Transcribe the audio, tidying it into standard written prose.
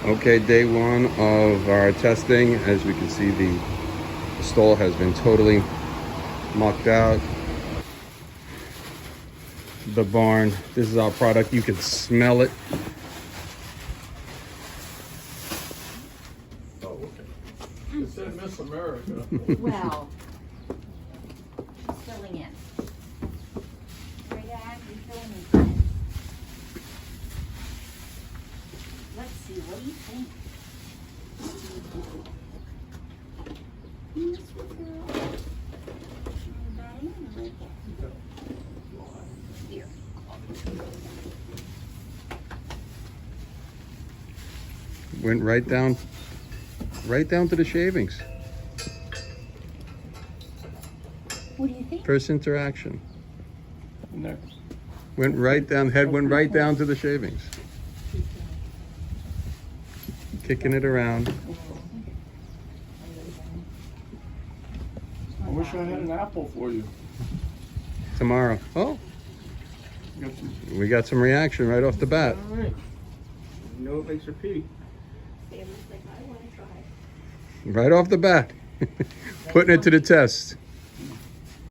Okay, day one of our testing. As we can see, the stall has been totally mucked out. The barn, this is our product. You can smell it. Oh, okay. It said Miss America. Well, she's filling in. Right, Aggie, filling in time. Let's see, what do you think? Yes, girl. Here. Went right down to the shavings. What do you think? First interaction. No. Went right down, head went right down to the shavings. Kicking it around. I wish I had an apple for you. Tomorrow. Oh, Got some. we got some reaction right off the bat. All right. You know it makes her pee. Family's like, I want to try. Right off the bat. Putting it to the test.